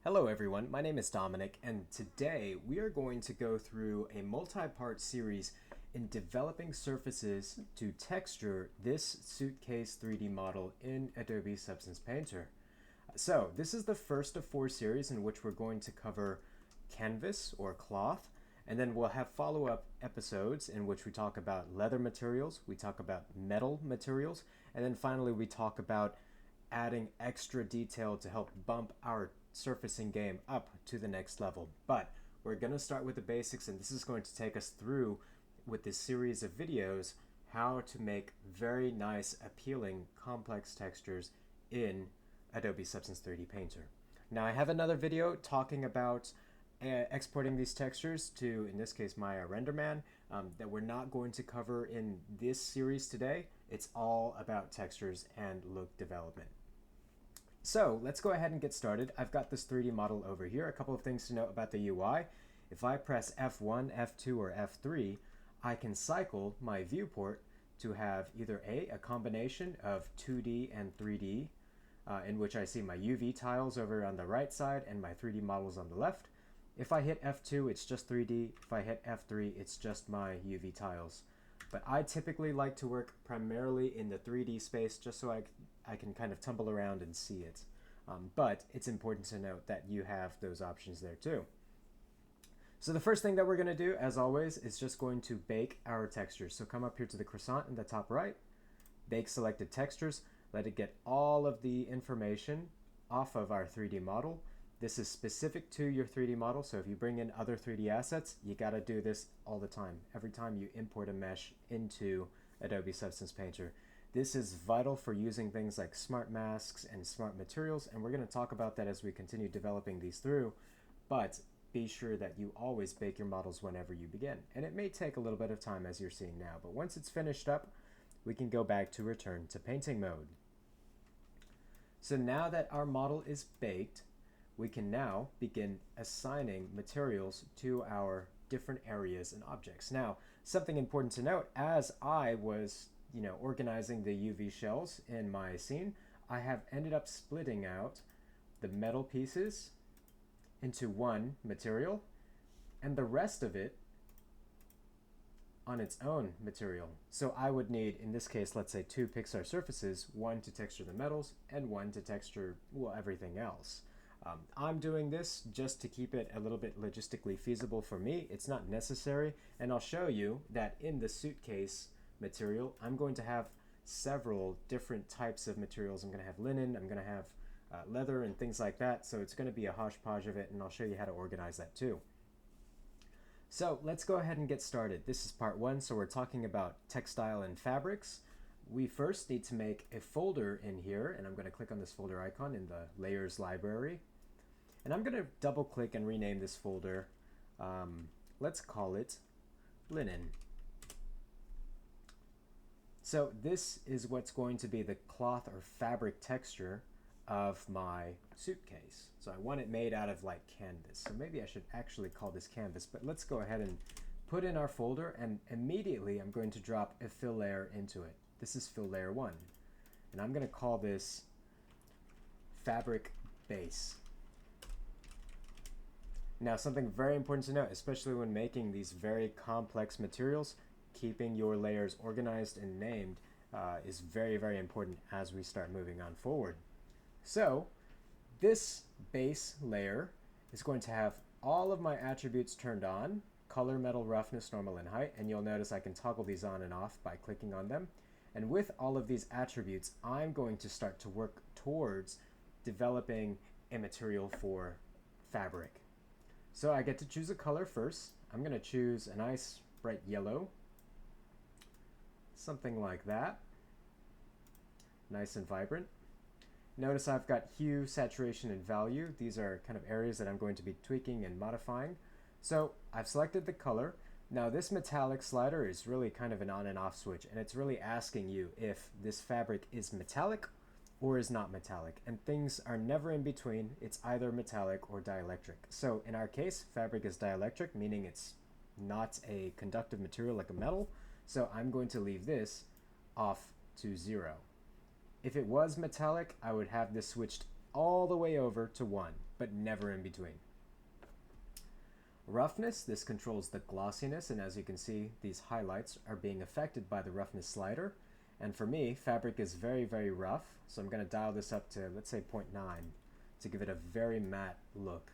Hello everyone, my name is Dominic, and today we are going to go through a multi-part series in developing surfaces to texture this suitcase 3D model in Adobe Substance Painter. So this is the first of four series in which we're going to cover canvas or cloth, and then we'll have follow-up episodes in which we talk about leather materials, we talk about metal materials, and then finally we talk about adding extra detail to help bump our surfacing game up to the next level. But we're going to start with the basics, and this is going to take us through, with this series of videos, how to make very nice, appealing, complex textures in Adobe Substance 3D Painter. Now I have another video talking about exporting these textures to, in this case, my RenderMan, that we're not going to cover in this series today. It's all about textures and look development. So let's go ahead and get started. I've got this 3D model over here. A couple of things to note about the UI. If I press F1, F2, or F3, I can cycle my viewport to have either a combination of 2D and 3D, in which I see my UV tiles over on the right side and my 3D models on the left. If I hit F2, it's just 3D. If I hit F3, it's just my UV tiles. But I typically like to work primarily in the 3D space just so I can kind of tumble around and see it. But it's important to note that you have those options there too. So the first thing that we're going to do, as always, is just going to bake our textures. So come up here to the croissant in the top right, bake selected textures, let it get all of the information off of our 3D model. This is specific to your 3D model, so if you bring in other 3D assets, you got to do this all the time, every time you import a mesh into Adobe Substance Painter. This is vital for using things like smart masks and smart materials, and we're going to talk about that as we continue developing these through, but be sure that you always bake your models whenever you begin. And it may take a little bit of time, as you're seeing now, but once it's finished up, we can go back to return to painting mode. So now that our model is baked, we can now begin assigning materials to our different areas and objects. Now, something important to note, as I was organizing the UV shells in my scene, I have ended up splitting out the metal pieces into one material and the rest of it on its own material. So I would need, in this case, let's say 2 Pixar surfaces, one to texture the metals and one to texture, well, everything else. I'm doing this just to keep it a little bit logistically feasible for me. It's not necessary, and I'll show you that in the suitcase material, I'm going to have several different types of materials. I'm going to have linen, I'm going to have leather and things like that, so it's going to be a hodgepodge of it, and I'll show you how to organize that too. So let's go ahead and get started. This is part 1, so we're talking about textile and fabrics. We first need to make a folder in here, and I'm going to click on this folder icon in the Layers library. And I'm going to double click and rename this folder. Let's call it Linen. So this is what's going to be the cloth or fabric texture of my suitcase. So I want it made out of like canvas. So maybe I should actually call this canvas, but let's go ahead and put in our folder, and immediately I'm going to drop a fill layer into it. This is fill layer 1. And I'm going to call this fabric base. Now, something very important to note, especially when making these very complex materials, keeping your layers organized and named is very, very important as we start moving on forward. So this base layer is going to have all of my attributes turned on: color, metal, roughness, normal, and height. And you'll notice I can toggle these on and off by clicking on them. And with all of these attributes, I'm going to start to work towards developing a material for fabric. So I get to choose a color first. I'm going to choose a nice bright yellow, something like that, nice and vibrant. Notice I've got hue, saturation, and value. These are kind of areas that I'm going to be tweaking and modifying. So I've selected the color. Now this metallic slider is really kind of an on and off switch, and it's really asking you if this fabric is metallic or is not metallic, and things are never in between. It's either metallic or dielectric. So in our case, fabric is dielectric, meaning it's not a conductive material like a metal, so I'm going to leave this off to 0. If it was metallic, I would have this switched all the way over to 1. but never in between. Roughness, this controls the glossiness, and as you can see, these highlights are being affected by the roughness slider. And for me, fabric is very, very rough, so I'm going to dial this up to, let's say, 0.9 to give it a very matte look.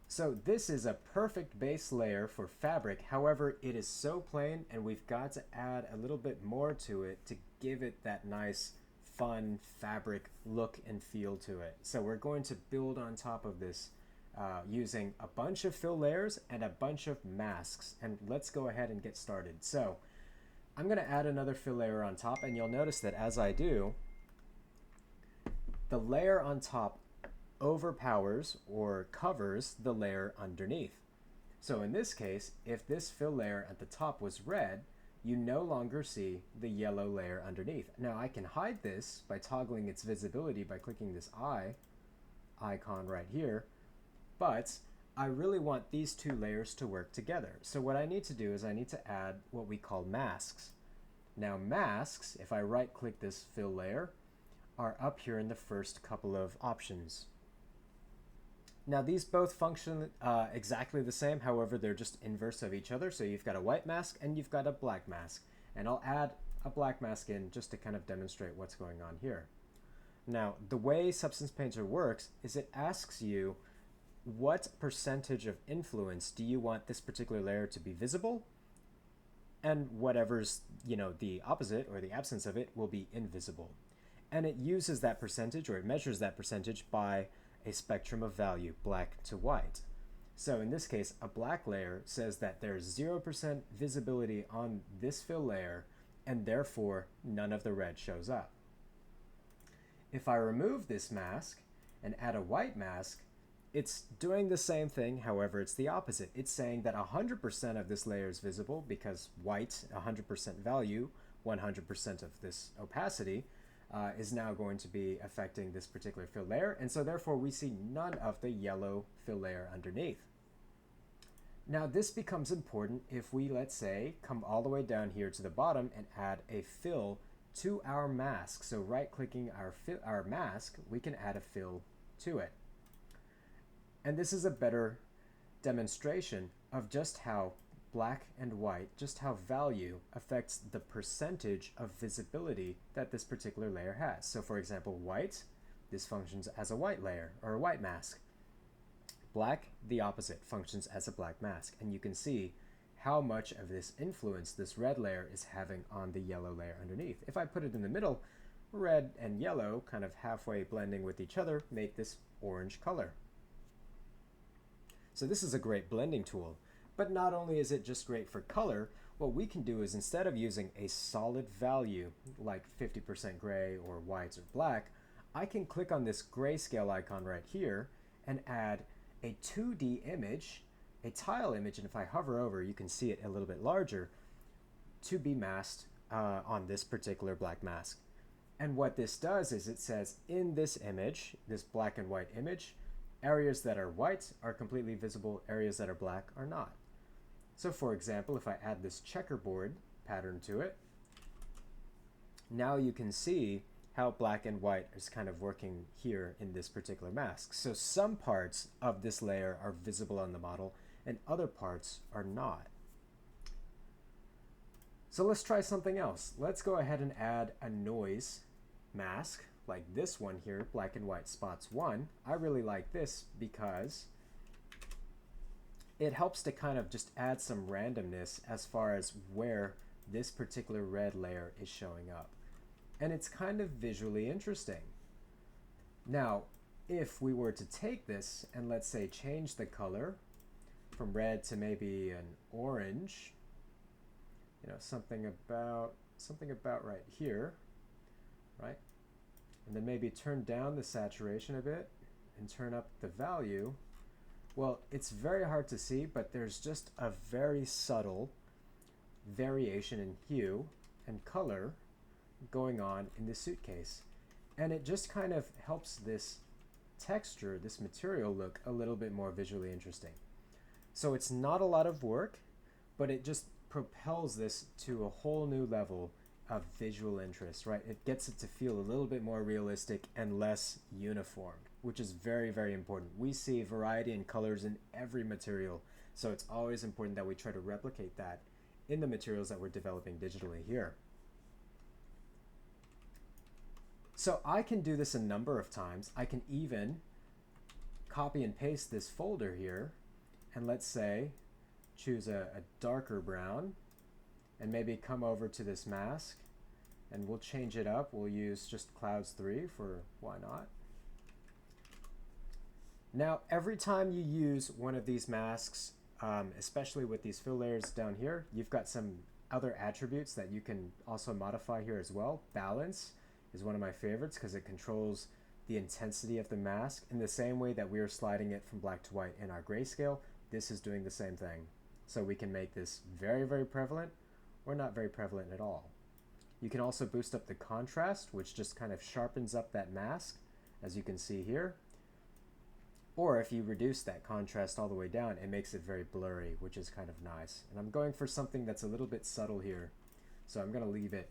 So this is a perfect base layer for fabric. However, it is so plain, and we've got to add a little bit more to it to give it that nice, fun fabric look and feel to it. So we're going to build on top of this using a bunch of fill layers and a bunch of masks. And let's go ahead and get started. So I'm going to add another fill layer on top, and you'll notice that as I do, the layer on top overpowers or covers the layer underneath. So in this case, if this fill layer at the top was red, you no longer see the yellow layer underneath. Now I can hide this by toggling its visibility by clicking this eye icon right here, but I really want these two layers to work together. So what I need to do is I need to add what we call masks. Now masks, if I right click this fill layer, are up here in the first couple of options. Now these both function exactly the same, however they're just inverse of each other. So you've got a white mask and you've got a black mask. And I'll add a black mask in just to kind of demonstrate what's going on here. Now the way Substance Painter works is it asks you what percentage of influence do you want this particular layer to be visible, and whatever's, you know, the opposite or the absence of it will be invisible. And it uses that percentage, or it measures that percentage by a spectrum of value, black to white. So in this case, a black layer says that there's 0% visibility on this fill layer, and therefore none of the red shows up. If I remove this mask and add a white mask, it's doing the same thing, however it's the opposite. It's saying that 100% of this layer is visible because white, 100% value, 100% of this opacity, is now going to be affecting this particular fill layer, and so therefore we see none of the yellow fill layer underneath. Now this becomes important if we, let's say, come all the way down here to the bottom and add a fill to our mask. So right clicking our mask, we can add a fill to it. And this is a better demonstration of just how black and white, just how value affects the percentage of visibility that this particular layer has. So for example, white, this functions as a white layer or a white mask. Black, the opposite, functions as a black mask. And you can see how much of this influence this red layer is having on the yellow layer underneath. If I put it in the middle, red and yellow kind of halfway blending with each other make this orange color. So this is a great blending tool. But not only is it just great for color, what we can do is instead of using a solid value like 50% gray or whites or black, I can click on this grayscale icon right here and add a 2D image, a tile image, and if I hover over, you can see it a little bit larger, to be masked on this particular black mask. And what this does is it says in this image, this black and white image, areas that are white are completely visible, areas that are black are not. So for example, if I add this checkerboard pattern to it, now you can see how black and white is kind of working here in this particular mask. So some parts of this layer are visible on the model and other parts are not. So let's try something else. Let's go ahead and add a noise mask like this one here, black and white spots 1. I really like this because it helps to kind of just add some randomness as far as where this particular red layer is showing up. And it's kind of visually interesting. Now, if we were to take this and let's say change the color from red to maybe an orange, you know, something about right here, right? And then maybe turn down the saturation a bit and turn up the value. Well, it's very hard to see, but there's just a very subtle variation in hue and color going on in this suitcase. And it just kind of helps this texture, this material look a little bit more visually interesting. So it's not a lot of work, but it just propels this to a whole new level of visual interest, right? It gets it to feel a little bit more realistic and less uniform, which is very, very important. We see variety in colors in every material, so it's always important that we try to replicate that in the materials that we're developing digitally here. So I can do this a number of times. I can even copy and paste this folder here, and let's say choose a darker brown, and maybe come over to this mask, and we'll change it up. We'll use just clouds 3 for why not. Now, every time you use one of these masks, especially with these fill layers down here, you've got some other attributes that you can also modify here as well. Balance is one of my favorites because it controls the intensity of the mask in the same way that we are sliding it from black to white in our grayscale. This is doing the same thing. So we can make this very, very prevalent or not very prevalent at all. You can also boost up the contrast, which just kind of sharpens up that mask, as you can see here. Or if you reduce that contrast all the way down, it makes it very blurry, which is kind of nice. And I'm going for something that's a little bit subtle here. So I'm going to leave it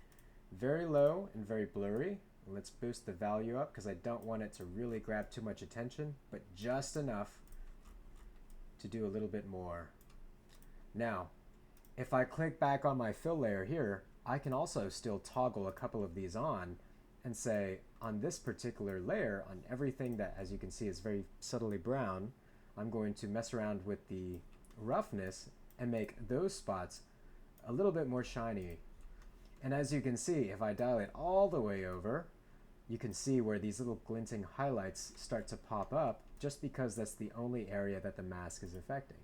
very low and very blurry. Let's boost the value up because I don't want it to really grab too much attention, but just enough to do a little bit more. Now, if I click back on my fill layer here, I can also still toggle a couple of these on and say on this particular layer, on everything that, as you can see, is very subtly brown, I'm going to mess around with the roughness and make those spots a little bit more shiny. And as you can see, if I dial it all the way over, you can see where these little glinting highlights start to pop up just because that's the only area that the mask is affecting.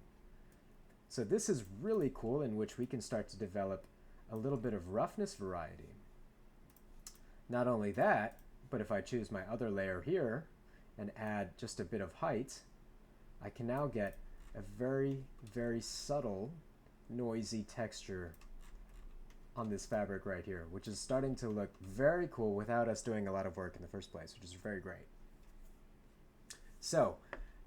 So this is really cool, in which we can start to develop a little bit of roughness variety. Not only that, but if I choose my other layer here and add just a bit of height, I can now get a very, very subtle, noisy texture on this fabric right here, which is starting to look very cool without us doing a lot of work in the first place, which is very great. So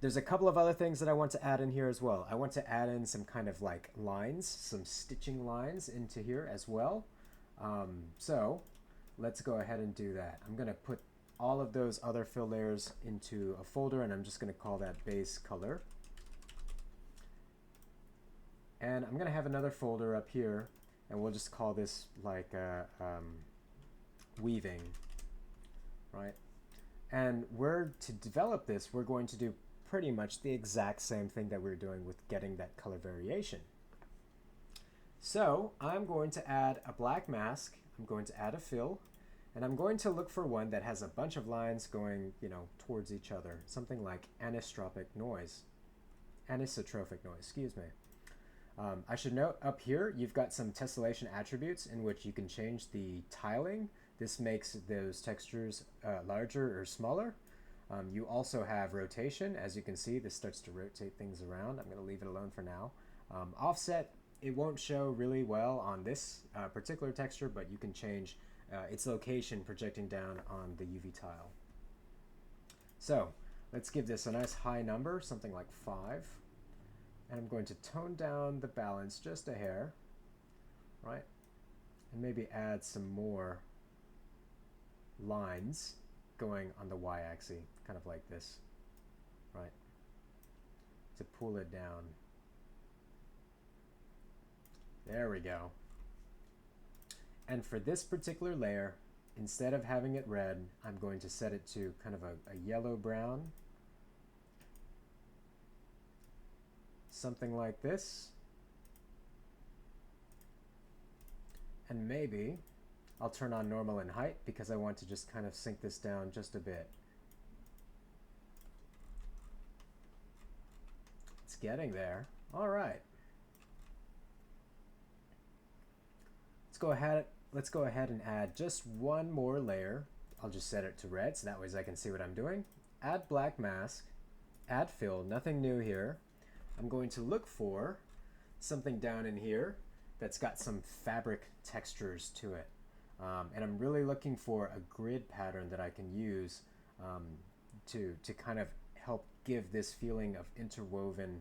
there's a couple of other things that I want to add in here as well. I want to add in some kind of like lines, some stitching lines into here as well. So let's go ahead and do that. I'm going to put all of those other fill layers into a folder, and I'm just going to call that base color. And I'm going to have another folder up here, and we'll just call this like weaving, right? And to develop this, we're going to do pretty much the exact same thing that we're doing with getting that color variation. So I'm going to add a black mask, I'm going to add a fill, and I'm going to look for one that has a bunch of lines going, towards each other, something like anisotropic noise, excuse me. I should note up here, you've got some tessellation attributes in which you can change the tiling. This makes those textures larger or smaller. You also have rotation. As you can see, this starts to rotate things around. I'm going to leave it alone for now. Offset, it won't show really well on this particular texture, but you can change its location projecting down on the UV tile. So let's give this a nice high number, something like 5. And I'm going to tone down the balance just a hair, right? And maybe add some more lines going on the y-axis, kind of like this, right? To pull it down. There we go. And for this particular layer, instead of having it red, I'm going to set it to kind of a yellow-brown, something like this. And maybe I'll turn on normal and height because I want to just kind of sink this down just a bit. It's getting there. All right. Let's go ahead and add just one more layer. I'll just set it to red so that way I can see what I'm doing. Add black mask, add fill, nothing new here. I'm going to look for something down in here that's got some fabric textures to it. And I'm really looking for a grid pattern that I can use to kind of help give this feeling of interwoven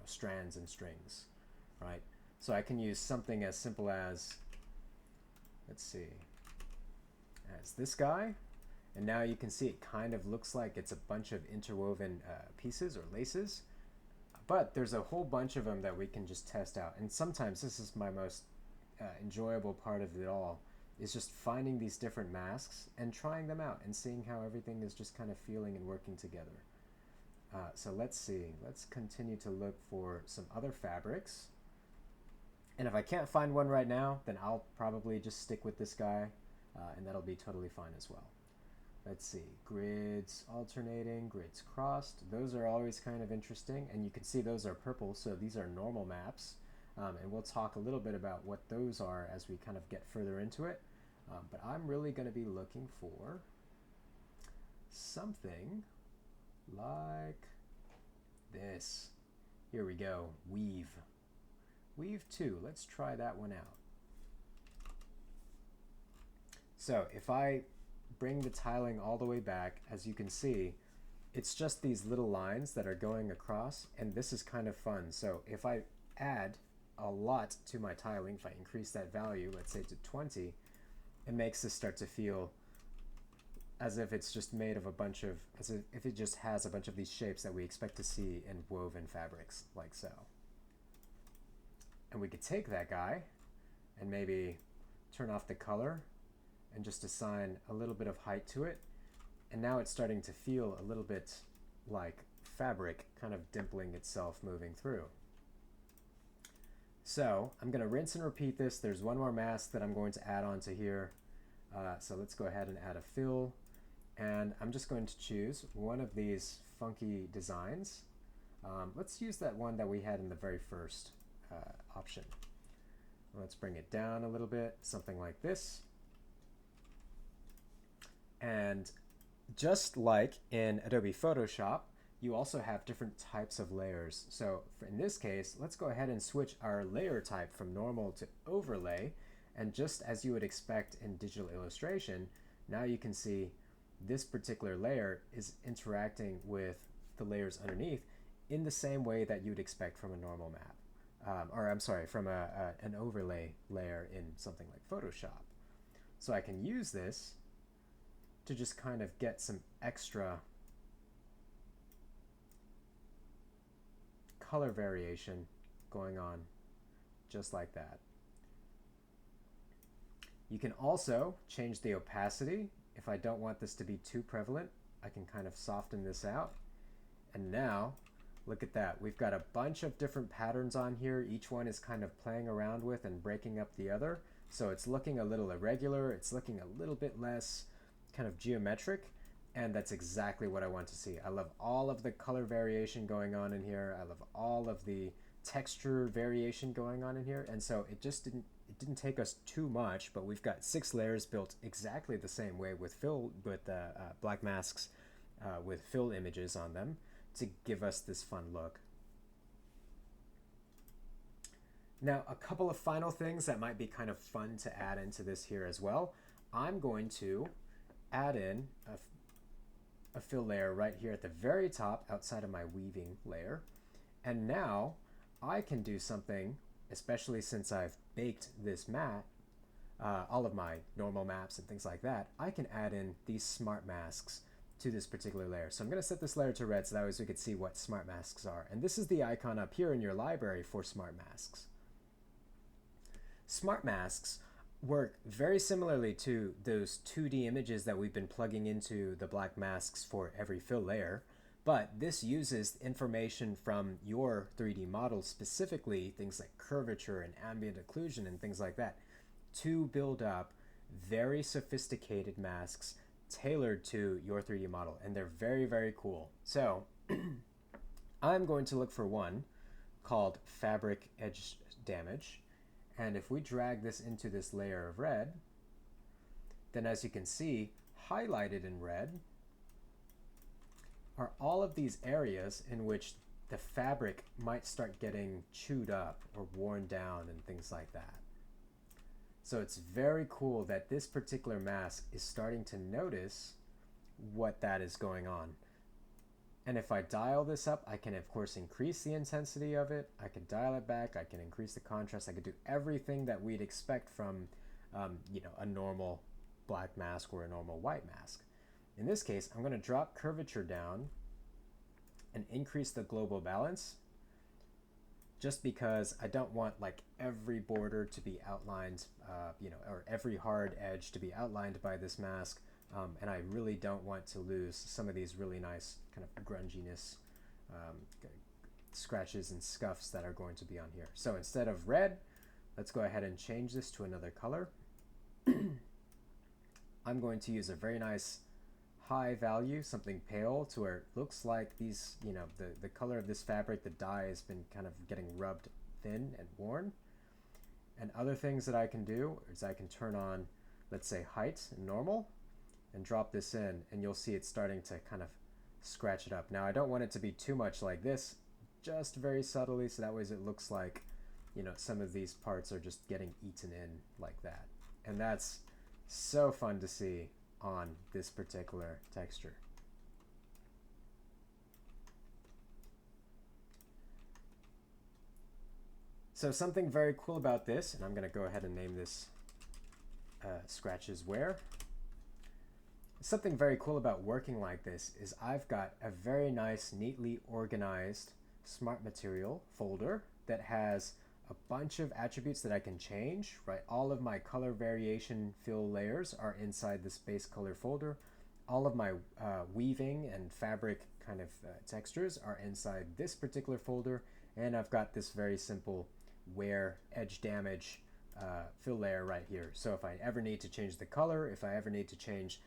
strands and strings, right? So I can use something as simple as let's see, as this guy. And now you can see it kind of looks like it's a bunch of interwoven pieces or laces. But there's a whole bunch of them that we can just test out. And sometimes this is my most enjoyable part of it all, is just finding these different masks and trying them out and seeing how everything is just kind of feeling and working together. So let's see. Let's continue to look for some other fabrics. And if I can't find one right now, then I'll probably just stick with this guy, and that'll be totally fine as well. Let's see, grids alternating, grids crossed. Those are always kind of interesting, and you can see those are purple, so these are normal maps. And we'll talk a little bit about what those are as we kind of get further into it. But I'm really going to be looking for something like this. Here we go, weave. Weave 2, let's try that one out. So if I bring the tiling all the way back, as you can see, it's just these little lines that are going across, and this is kind of fun. So if I add a lot to my tiling, if I increase that value, let's say to 20, it makes this start to feel as if it's just made of a bunch of, as if it just has a bunch of these shapes that we expect to see in woven fabrics, like so. And we could take that guy and maybe turn off the color and just assign a little bit of height to it. And now it's starting to feel a little bit like fabric kind of dimpling itself moving through. So I'm going to rinse and repeat this. There's one more mask that I'm going to add onto here. So let's go ahead and add a fill. And I'm just going to choose one of these funky designs. Let's use that one that we had in the very first option. Let's bring it down a little bit, something like this. And just like in Adobe Photoshop, you also have different types of layers. So in this case, let's go ahead and switch our layer type from normal to overlay. And just as you would expect in digital illustration, now you can see this particular layer is interacting with the layers underneath in the same way that you'd expect from a normal map. Or I'm sorry, from an overlay layer in something like Photoshop. So I can use this to just kind of get some extra color variation going on, just like that. You can also change the opacity. If I don't want this to be too prevalent, I can kind of soften this out. And now, look at that. We've got a bunch of different patterns on here. Each one is kind of playing around with and breaking up the other. So it's looking a little irregular. It's looking a little bit less kind of geometric, and that's exactly what I want to see. I love all of the color variation going on in here. I love all of the texture variation going on in here, and so it didn't take us too much, but we've got 6 layers built exactly the same way with black masks with fill images on them to give us this fun look. Now, a couple of final things that might be kind of fun to add into this here as well. I'm going to add in a fill layer right here at the very top outside of my weaving layer. And now I can do something, especially since I've baked this mat, all of my normal maps and things like that, I can add in these smart masks to this particular layer. So I'm going to set this layer to red so that way we could see what smart masks are. And this is the icon up here in your library for smart masks. Smart masks work very similarly to those 2D images that we've been plugging into the black masks for every fill layer, but this uses information from your 3D model, specifically things like curvature and ambient occlusion and things like that, to build up very sophisticated masks tailored to your 3D model, and they're very, very cool. So I'm going to look for one called Fabric Edge Damage. And if we drag this into this layer of red, then as you can see, highlighted in red are all of these areas in which the fabric might start getting chewed up or worn down and things like that. So it's very cool that this particular mask is starting to notice what that is going on. And if I dial this up, I can of course increase the intensity of it. I can dial it back. I can increase the contrast. I could do everything that we'd expect from a normal black mask or a normal white mask. In this case, I'm going to drop curvature down and increase the global balance, just because I don't want like every border to be outlined, or every hard edge to be outlined by this mask. And I really don't want to lose some of these really nice kind of grunginess scratches and scuffs that are going to be on here. So instead of red, let's go ahead and change this to another color. I'm going to use a very nice high value, something pale, to where it looks like these, the color of this fabric, the dye has been kind of getting rubbed thin and worn. And other things that I can do is I can turn on, let's say, height and normal, and drop this in, and you'll see it's starting to kind of scratch it up. Now I don't want it to be too much like this, just very subtly, so that way it looks like, some of these parts are just getting eaten in like that. And that's so fun to see on this particular texture. So something very cool about this, and I'm going to go ahead and name this Scratches Wear. Something very cool about working like this is I've got a very nice, neatly organized Smart Material folder that has a bunch of attributes that I can change, right? All of my color variation fill layers are inside this base color folder. All of my weaving and fabric kind of textures are inside this particular folder. And I've got this very simple wear edge damage fill layer right here. So if I ever need to change the color, if I ever need to change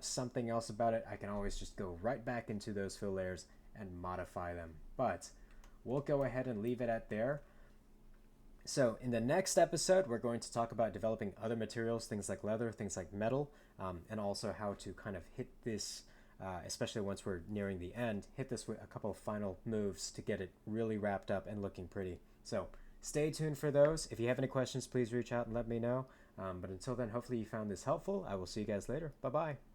something else about it, I can always just go right back into those fill layers and modify them. But we'll go ahead and leave it at there. So in the next episode, we're going to talk about developing other materials, things like leather, things like metal, and also how to kind of hit this, especially once we're nearing the end, hit this with a couple of final moves to get it really wrapped up and looking pretty. So stay tuned for those. If you have any questions, please reach out and let me know. But until then, hopefully you found this helpful. I will see you guys later. Bye-bye.